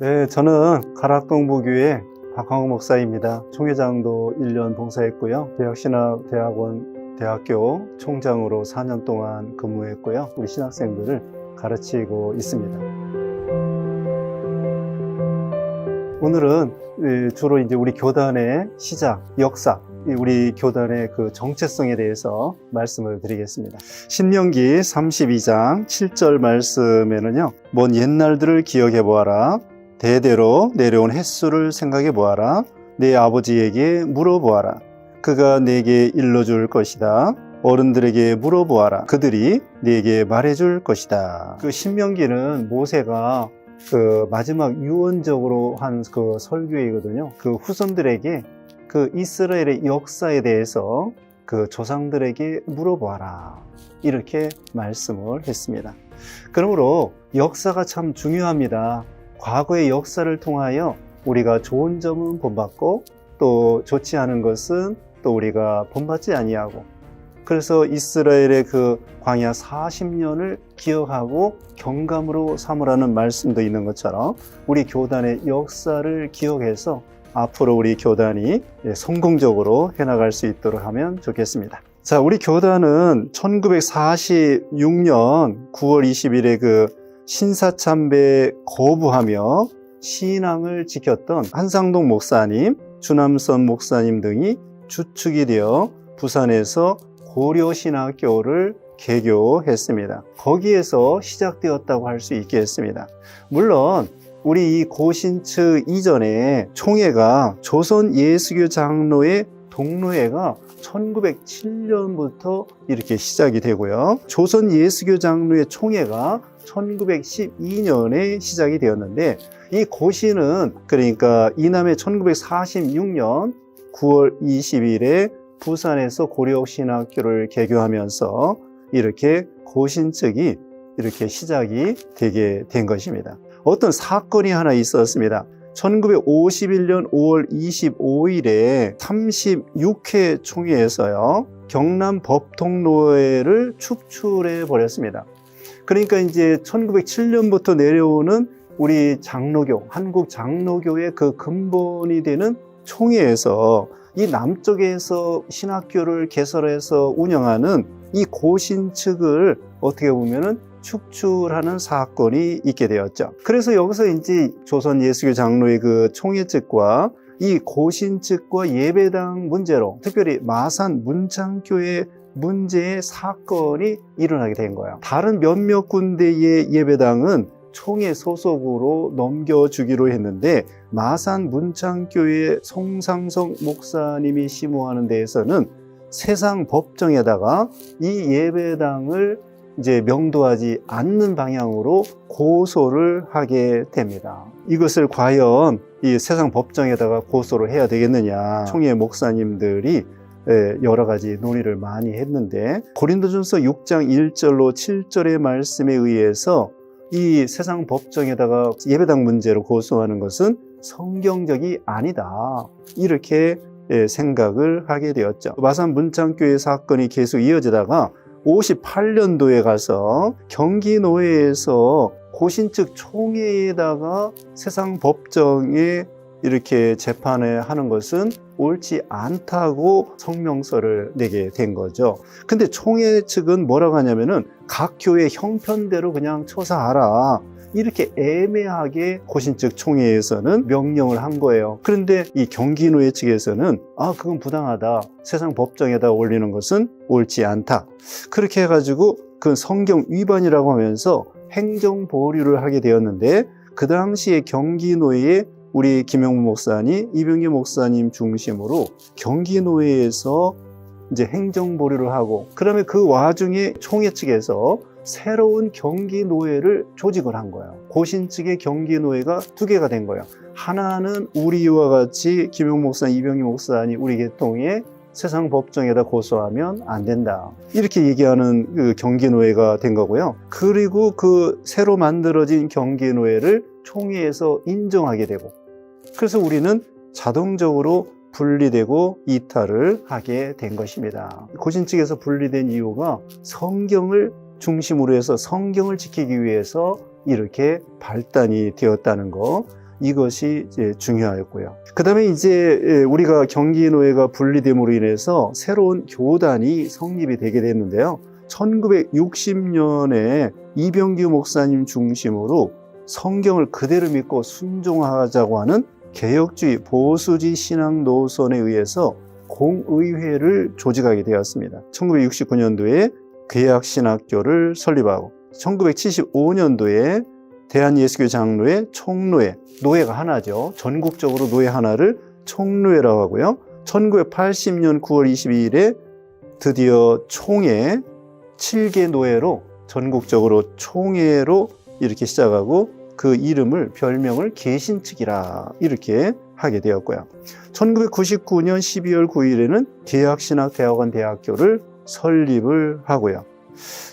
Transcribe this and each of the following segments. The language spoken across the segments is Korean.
네, 저는 가락동부교회 박광욱 목사입니다. 총회장도 1년 봉사했고요. 대학신학대학원 대학교 총장으로 4년 동안 근무했고요. 우리 신학생들을 가르치고 있습니다. 오늘은 주로 이제 우리 교단의 시작, 역사, 우리 교단의 그 정체성에 대해서 말씀을 드리겠습니다. 신명기 32장 7절 말씀에는요, 먼 옛날들을 기억해 보아라. 대대로 내려온 횟수를 생각해 보아라. 내 아버지에게 물어보아라. 그가 내게 일러줄 것이다. 어른들에게 물어보아라. 그들이 내게 말해줄 것이다. 그 신명기는 모세가 그 마지막 유언적으로 한 그 설교이거든요. 그 후손들에게 그 이스라엘의 역사에 대해서 그 조상들에게 물어보아라. 이렇게 말씀을 했습니다. 그러므로 역사가 참 중요합니다. 과거의 역사를 통하여 우리가 좋은 점은 본받고 또 좋지 않은 것은 또 우리가 본받지 아니하고, 그래서 이스라엘의 그 광야 40년을 기억하고 경감으로 삼으라는 말씀도 있는 것처럼 우리 교단의 역사를 기억해서 앞으로 우리 교단이 성공적으로 해나갈 수 있도록 하면 좋겠습니다. 자, 우리 교단은 1946년 9월 20일에 그 신사참배 거부하며 신앙을 지켰던 한상동 목사님, 주남선 목사님 등이 주축이 되어 부산에서 고려신학교를 개교했습니다. 거기에서 시작되었다고 할 수 있겠습니다. 물론 우리 이 고신측 이전에 총회가 조선 예수교 장로의 동로회가 1907년부터 이렇게 시작이 되고요. 조선 예수교 장로의 총회가 1912년에 시작이 되었는데, 이 고신은 그러니까 이남에 1946년 9월 20일에 부산에서 고려신학교를 개교하면서 이렇게 고신측이 이렇게 시작이 되게 된 것입니다. 어떤 사건이 하나 있었습니다. 1951년 5월 25일에 36회 총회에서요, 경남 법통노회를 축출해 버렸습니다. 그러니까 이제 1907년부터 내려오는 우리 장로교, 한국 장로교의 그 근본이 되는 총회에서 이 남쪽에서 신학교를 개설해서 운영하는 이 고신 측을 어떻게 보면은 축출하는 사건이 있게 되었죠. 그래서 여기서 이제 조선 예수교 장로의 그 총회 측과 이 고신 측과 예배당 문제로, 특별히 마산 문창교회 문제의 사건이 일어나게 된 거예요. 다른 몇몇 군데의 예배당은 총회 소속으로 넘겨주기로 했는데, 마산 문창교회 송상석 목사님이 심호하는 데에서는 세상 법정에다가 이 예배당을 이제 명도하지 않는 방향으로 고소를 하게 됩니다. 이것을 과연 이 세상 법정에다가 고소를 해야 되겠느냐, 총회 목사님들이 여러 가지 논의를 많이 했는데, 고린도전서 6장 1절로 7절의 말씀에 의해서 이 세상 법정에다가 예배당 문제로 고소하는 것은 성경적이 아니다, 이렇게 생각을 하게 되었죠. 마산 문창교회 사건이 계속 이어지다가 58년도에 가서 경기노회에서 고신측 총회에다가 세상 법정에 이렇게 재판을 하는 것은 옳지 않다고 성명서를 내게 된 거죠. 근데 총회 측은 뭐라고 하냐면은 각 교회 형편대로 그냥 처사하라, 이렇게 애매하게 고신측 총회에서는 명령을 한 거예요. 그런데 이 경기노회 측에서는 그건 부당하다, 세상 법정에다 올리는 것은 옳지 않다, 그렇게 해가지고 그 성경 위반이라고 하면서 행정 보류를 하게 되었는데, 그 당시에 경기노회에 우리 김영무 목사님, 이병기 목사님 중심으로 경기노회에서 이제 행정 보류를 하고, 그다음에 그 와중에 총회 측에서 새로운 경기노회를 조직을 한 거예요. 고신 측의 경기노회가 두 개가 된 거예요. 하나는 우리와 같이 김영무 목사님, 이병기 목사님 우리 계통에 세상 법정에다 고소하면 안 된다, 이렇게 얘기하는 그 경기노회가 된 거고요. 그리고 그 새로 만들어진 경기노회를 총회에서 인정하게 되고, 그래서 우리는 자동적으로 분리되고 이탈을 하게 된 것입니다. 고신 측에서 분리된 이유가 성경을 중심으로 해서 성경을 지키기 위해서 이렇게 발단이 되었다는 거, 이것이 이제 중요하였고요. 그 다음에 이제 우리가 경기노예가 분리됨으로 인해서 새로운 교단이 성립이 되게 됐는데요. 1960년에 이병규 목사님 중심으로 성경을 그대로 믿고 순종하자고 하는 개혁주의 보수주의 신앙 노선에 의해서 공의회를 조직하게 되었습니다. 1969년도에 개혁신학교를 설립하고 1975년도에 대한예수교 장로회 총노회, 노회가 하나죠. 전국적으로 노회 하나를 총노회라고 하고요. 1980년 9월 22일에 드디어 총회 7개 노회로 전국적으로 총회로 이렇게 시작하고 그 이름을 별명을 개신측이라 이렇게 하게 되었고요. 1999년 12월 9일에는 개혁신학대학원 대학교를 설립을 하고요.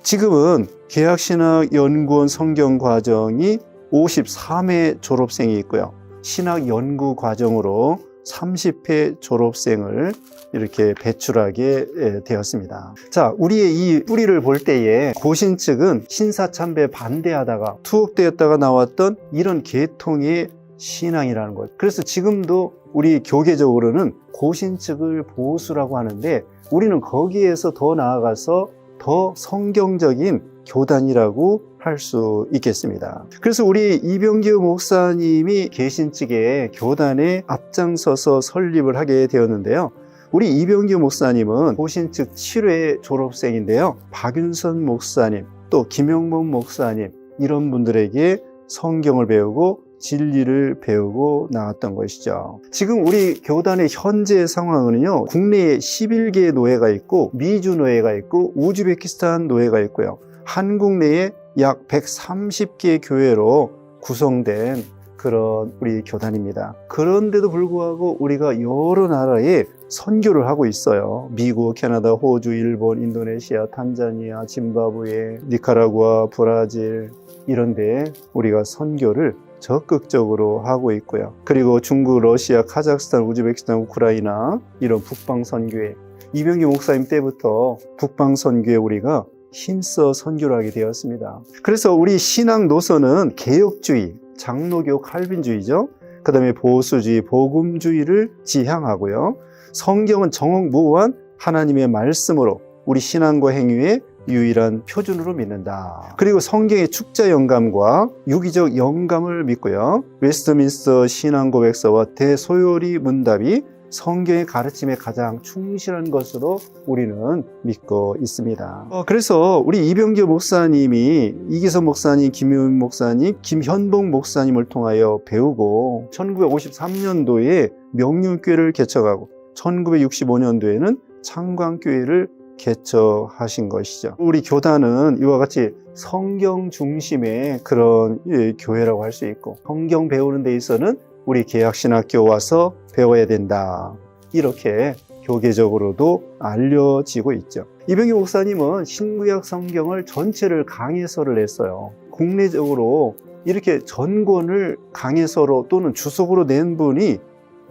지금은 개혁신학연구원 성경과정이 53회 졸업생이 있고요. 신학연구과정으로 30회 졸업생을 이렇게 배출하게 되었습니다. 자, 우리의 이 뿌리를 볼 때에 고신 측은 신사참배 반대하다가 투옥되었다가 나왔던 이런 계통의 신앙이라는 것. 그래서 지금도 우리 교계적으로는 고신 측을 보수라고 하는데 우리는 거기에서 더 나아가서 더 성경적인 교단이라고 할 수 있겠습니다. 그래서 우리 이병규 목사님이 계신 측의 교단에 앞장서서 설립을 하게 되었는데요. 우리 이병규 목사님은 고신 측 7회 졸업생인데요. 박윤선 목사님, 또 김영범 목사님 이런 분들에게 성경을 배우고 진리를 배우고 나왔던 것이죠. 지금 우리 교단의 현재 상황은요, 국내에 11개 노회가 있고 미주 노회가 있고 우즈베키스탄 노회가 있고요. 한국 내에 약 130개 교회로 구성된 그런 우리 교단입니다. 그런데도 불구하고 우리가 여러 나라에 선교를 하고 있어요. 미국, 캐나다, 호주, 일본, 인도네시아, 탄자니아, 짐바브웨, 니카라구아, 브라질 이런 데 우리가 선교를 적극적으로 하고 있고요. 그리고 중국, 러시아, 카자흐스탄, 우즈베키스탄, 우크라이나 이런 북방 선교회, 이병규 목사님 때부터 북방 선교회 우리가 힘써 선교를 하게 되었습니다. 그래서 우리 신앙 노선은 개혁주의, 장로교 칼빈주의죠. 그 다음에 보수주의, 복음주의를 지향하고요. 성경은 정확무한 하나님의 말씀으로 우리 신앙과 행위의 유일한 표준으로 믿는다. 그리고 성경의 축자 영감과 유기적 영감을 믿고요. 웨스트민스터 신앙고백서와 대소요리 문답이 성경의 가르침에 가장 충실한 것으로 우리는 믿고 있습니다. 그래서 우리 이병규 목사님이 이기선 목사님, 김윤 목사님, 김현봉 목사님을 통하여 배우고 1953년도에 명륜교회를 개척하고 1965년도에는 창광교회를 개척하신 것이죠. 우리 교단은 이와 같이 성경 중심의 그런 교회라고 할 수 있고 성경 배우는 데 있어서는 우리 개혁신학교 와서 배워야 된다. 이렇게 교계적으로도 알려지고 있죠. 이병규 목사님은 신구약 성경을 전체를 강해서를 했어요. 국내적으로 이렇게 전권을 강해서로 또는 주석으로 낸 분이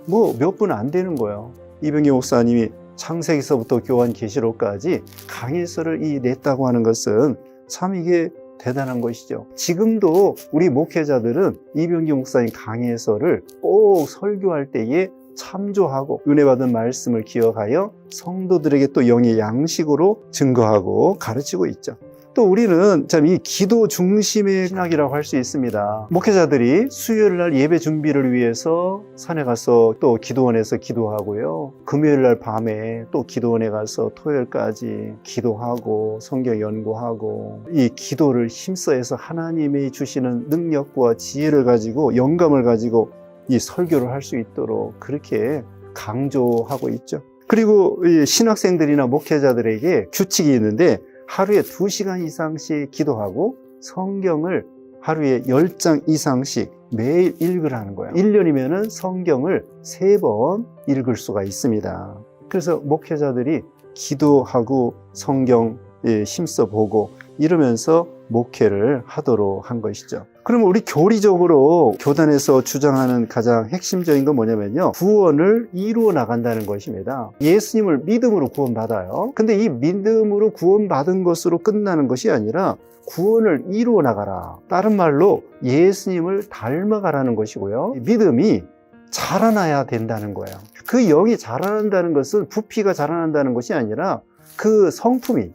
뭐 몇 분 안 되는 거예요. 이병규 목사님이 창세기서부터 교환계시록까지 강해서를 냈다고 하는 것은 참 이게 대단한 것이죠. 지금도 우리 목회자들은 이병규 목사님 강해서를 꼭 설교할 때에 참조하고 은혜 받은 말씀을 기억하여 성도들에게 또 영의 양식으로 증거하고 가르치고 있죠. 또 우리는 참 이 기도 중심의 신학이라고 할 수 있습니다. 목회자들이 수요일 날 예배 준비를 위해서 산에 가서 또 기도원에서 기도하고요. 금요일 날 밤에 또 기도원에 가서 토요일까지 기도하고 성경 연구하고 이 기도를 힘써해서 하나님이 주시는 능력과 지혜를 가지고 영감을 가지고 이 설교를 할 수 있도록 그렇게 강조하고 있죠. 그리고 이 신학생들이나 목회자들에게 규칙이 있는데 하루에 2시간 이상씩 기도하고 성경을 하루에 10장 이상씩 매일 읽으라는 거예요. 1년이면 성경을 3번 읽을 수가 있습니다. 그래서 목회자들이 기도하고 성경 힘써 보고 이러면서 목회를 하도록 한 것이죠. 그러면 우리 교리적으로 교단에서 주장하는 가장 핵심적인 건 뭐냐면요, 구원을 이루어 나간다는 것입니다. 예수님을 믿음으로 구원받아요. 근데 이 믿음으로 구원받은 것으로 끝나는 것이 아니라 구원을 이루어 나가라. 다른 말로 예수님을 닮아가라는 것이고요. 믿음이 자라나야 된다는 거예요. 그 영이 자라난다는 것은 부피가 자라난다는 것이 아니라 그 성품이,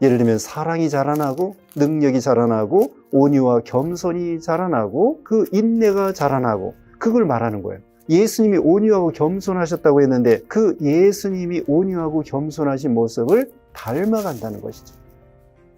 예를 들면 사랑이 자라나고 능력이 자라나고 온유와 겸손이 자라나고 그 인내가 자라나고, 그걸 말하는 거예요. 예수님이 온유하고 겸손하셨다고 했는데 그 예수님이 온유하고 겸손하신 모습을 닮아간다는 것이죠.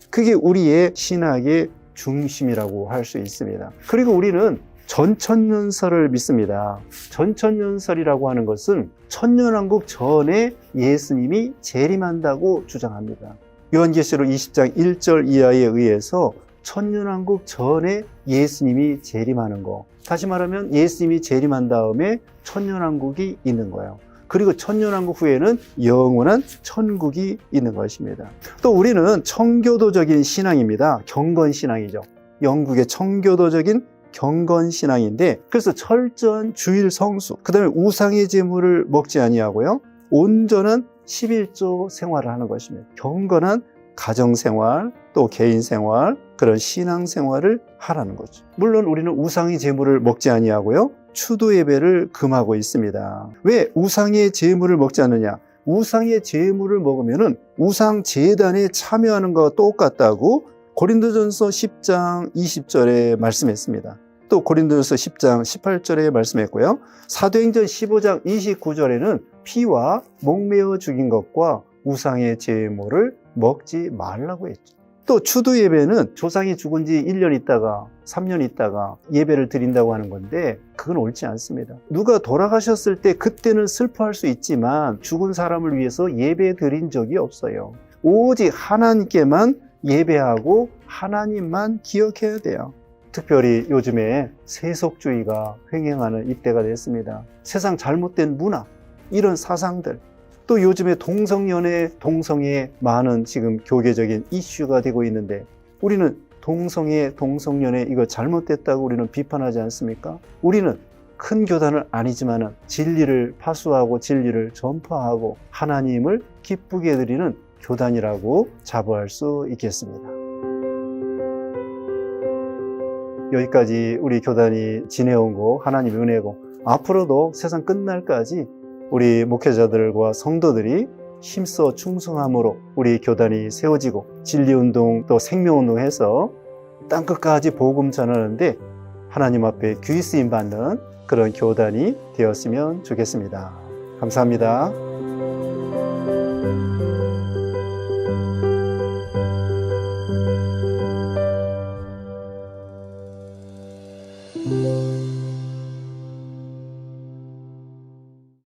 그게 우리의 신학의 중심이라고 할 수 있습니다. 그리고 우리는 전천년설을 믿습니다. 전천년설이라고 하는 것은 천년왕국 전에 예수님이 재림한다고 주장합니다. 요한계시록 20장 1절 이하에 의해서 천년왕국 전에 예수님이 재림하는 거, 다시 말하면 예수님이 재림한 다음에 천년왕국이 있는 거예요. 그리고 천년왕국 후에는 영원한 천국이 있는 것입니다. 또 우리는 청교도적인 신앙입니다. 경건신앙이죠. 영국의 청교도적인 경건신앙인데, 그래서 철저한 주일 성수, 그 다음에 우상의 제물을 먹지 아니하고요, 온전한 11조 생활을 하는 것입니다. 경건한 가정생활, 또 개인생활, 그런 신앙생활을 하라는 거죠. 물론 우리는 우상의 제물을 먹지 아니하고요, 추도 예배를 금하고 있습니다. 왜 우상의 제물을 먹지 않느냐? 우상의 제물을 먹으면은 우상 제단에 참여하는 것과 똑같다고 고린도전서 10장 20절에 말씀했습니다. 또 고린도전서 10장 18절에 말씀했고요. 사도행전 15장 29절에는 피와 목매어 죽인 것과 우상의 제물을 먹지 말라고 했죠. 또 추도 예배는 조상이 죽은 지 1년 있다가 3년 있다가 예배를 드린다고 하는 건데, 그건 옳지 않습니다. 누가 돌아가셨을 때 그때는 슬퍼할 수 있지만 죽은 사람을 위해서 예배 드린 적이 없어요. 오직 하나님께만 예배하고 하나님만 기억해야 돼요. 특별히 요즘에 세속주의가 횡행하는 이때가 됐습니다. 세상 잘못된 문화, 이런 사상들, 또 요즘에 동성연애, 동성애 많은 지금 교계적인 이슈가 되고 있는데, 우리는 동성애, 동성연애 이거 잘못됐다고 우리는 비판하지 않습니까? 우리는 큰 교단은 아니지만 진리를 파수하고 진리를 전파하고 하나님을 기쁘게 드리는 교단이라고 자부할 수 있겠습니다. 여기까지 우리 교단이 지내온 거 하나님의 은혜고, 앞으로도 세상 끝날까지 우리 목회자들과 성도들이 힘써 충성함으로 우리 교단이 세워지고 진리운동 또 생명운동 해서 땅끝까지 복음 전하는데 하나님 앞에 귀 쓰임 받는 그런 교단이 되었으면 좋겠습니다. 감사합니다.